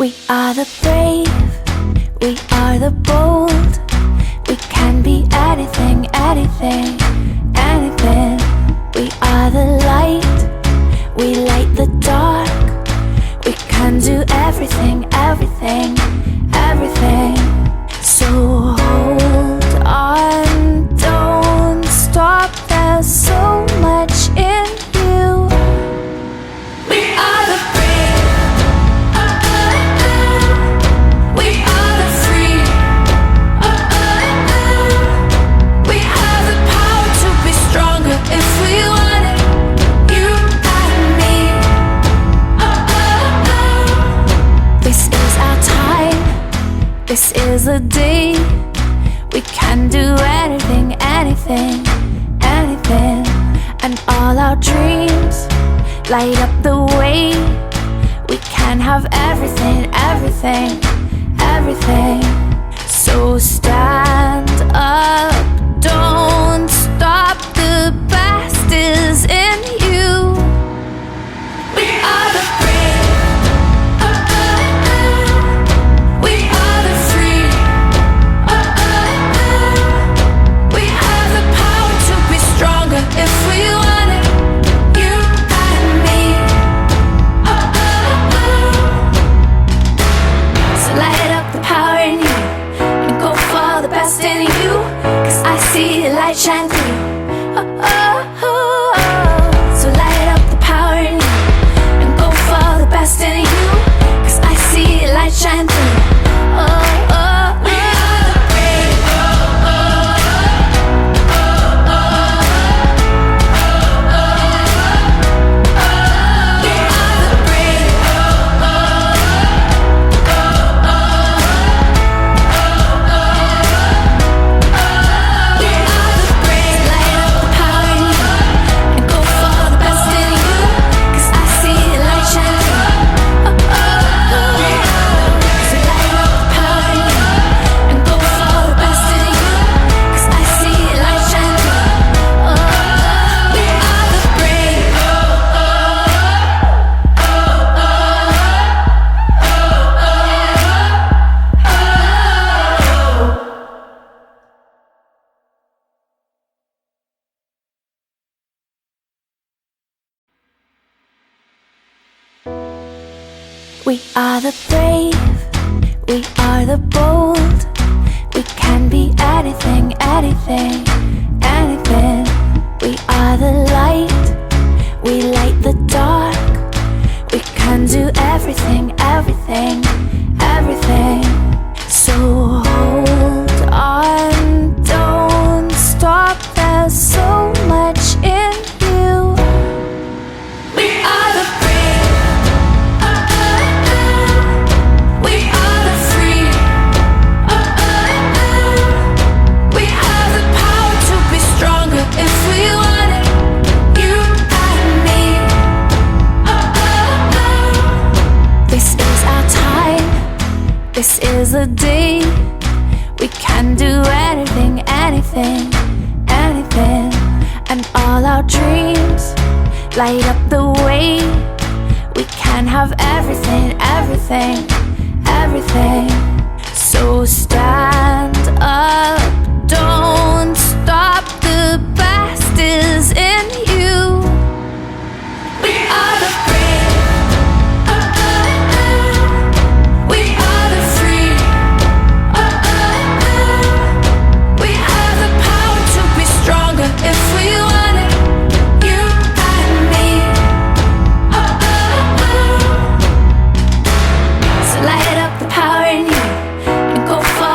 We are the brave, we are the bold. We can be anything, anything, anything. We are the light, we light the dark. We can do everything, everything, everything. So hold on, don't stop, there's so much in you. We are the brave, we are the free, we have the power to be stronger if we want it, you and me. This is our time, this is the day. We can do anything, anything, anything. And all our dreams light up the way. We can have everything, everything, everything. So stand up, don't stop, the best is in you. We are the brave, we are the free, we have the power to be stronger if we want it, you and me. So light up the power in you and go for the best in you, 'cause I see the light shine through. So light up the power in you and go for the best in you, 'cause I see the light shine through. We are the brave, we are the brave, we are the brave. Light up the power in you and go for the best in you, 'cause I see the light shine through. So light up the power in you and go for the best in you, 'cause I see the light shine through. We are the brave. We are the brave, we are the bold. We can be anything, anything, anything. We are the light, we light the dark. We can do everything, everything, everything. So hold on, don't stop, there's so much in you. We are the brave, we are the free, we have the power to be stronger if we want it, you and me. This is our time, this is the day. We can do anything, anything, anything. And all our dreams light up the way. We can have everything, everything, everything. So stand up, don't stop, the best is in you. We are the brave, we are the free, we have the power to be stronger if we want it, you and me. So light up the power in you and go for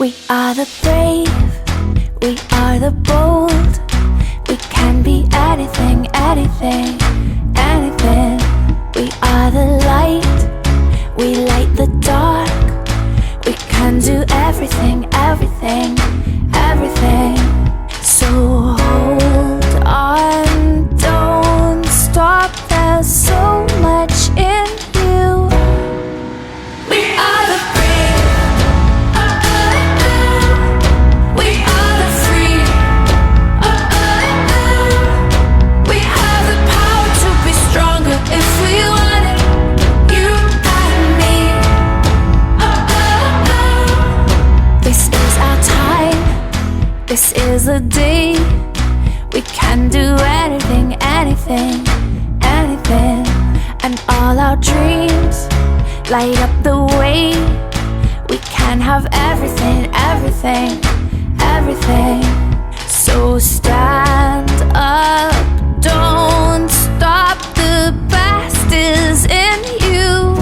We are the brave, we are the bold. We can be anything, anything, anything. We are the light, we light the dark. We can do everything, everything, everything. So hold on, don't stop. There's so much in you. We are the brave, we are the free. We have the power to be stronger if we want it. You and me. This is our time, this is the day. We can do anything, anything, anything. And all our dreams light up the way. We can have everything, everything, everything. So stand up, don't stop. The best is in you.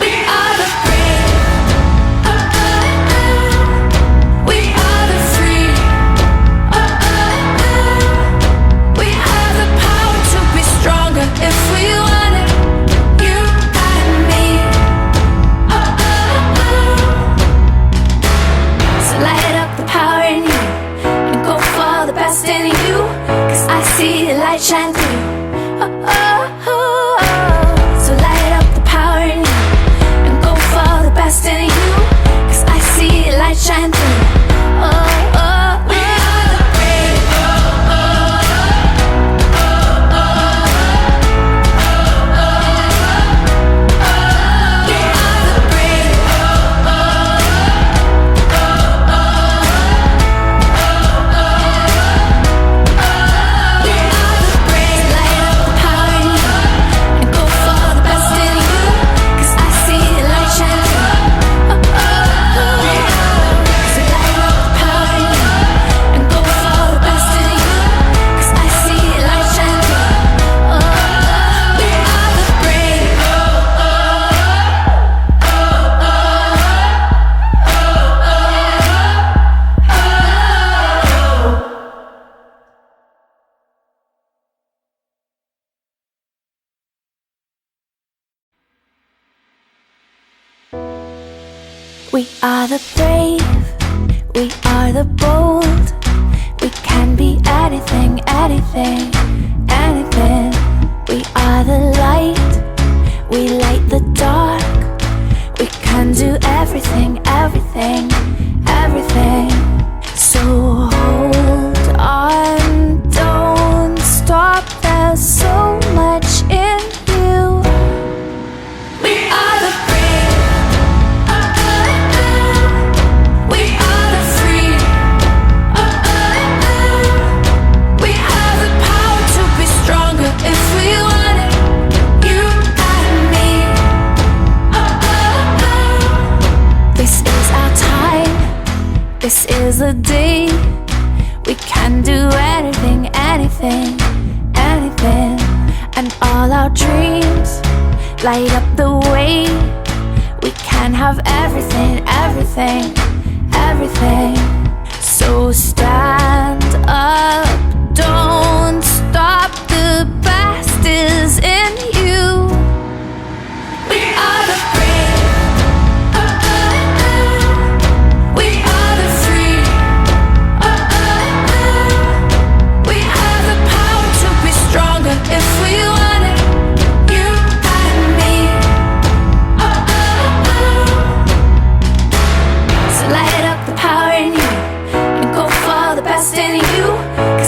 We are the brave, we are the free. We have the power to be stronger if we want it. You and me. So light up the power in you and go for the best in you. 'Cause I see the light shine through. So light up the power in you and go for the best in you. 'Cause I see the light shine through. We are the brave. We are the brave. We are the brave. Light up the power in you and go for the best in you. 'Cause I see the light shine through. So light up the power in you and go for the best in you. 'Cause I see the light shine through. We are the brave. We are the brave, we are the bold. We can be anything, anything, anything. We are the light, we light the dark. We can do everything, everything, everything. So hold on, don't stop. There's so much in you. We are the brave, we are the free. We have the power to be stronger if we want it. You and me. This is our time, this is the day. We can do anything, anything, anything. And all our dreams light up the way. We can have everything, everything, everything. So stand up, don't stop. The best is in you. We are the brave, we are the free. We have the power to be stronger if we want it. You and me. So light up the power in you and go for the best in you. 'Cause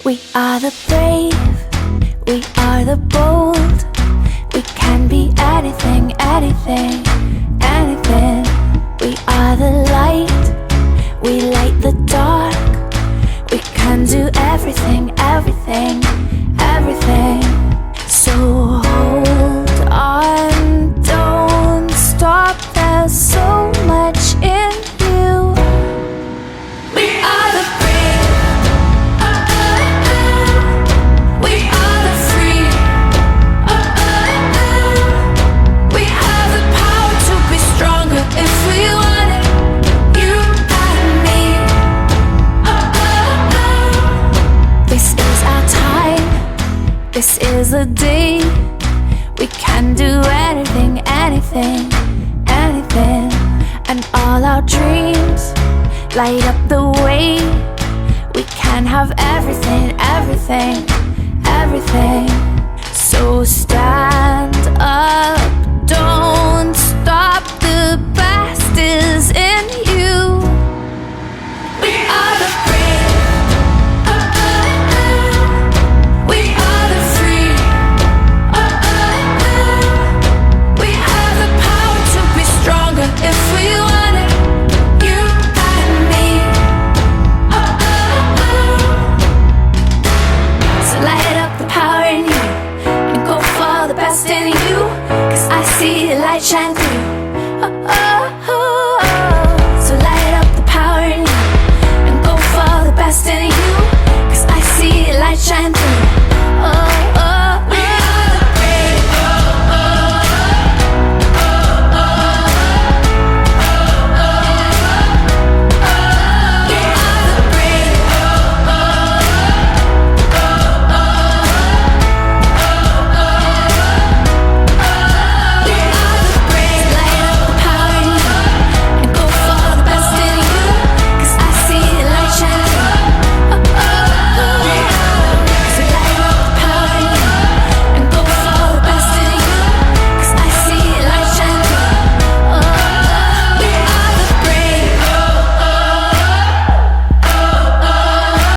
We are the brave, we are the bold. We can be anything, anything, anything. We are the light, we light the dark. We can do everything, everything, everything. So hold on, don't stop, there's so much in you. We are the brave, we are the free, we have the power to be stronger if we want it, you and me. This is our time, this is the day. We can do anything, anything, anything. And all our dreams light up the way. We can have everything, everything, everything. So stand up, don't stop, the best is in you. We are the brave, we are the free, we have the power to be stronger if we want it, you and me. So light up the power in you and go for the best in you, 'cause I see the light shine through. So light up the power in you and go for the best in you, 'cause I see the light shine through.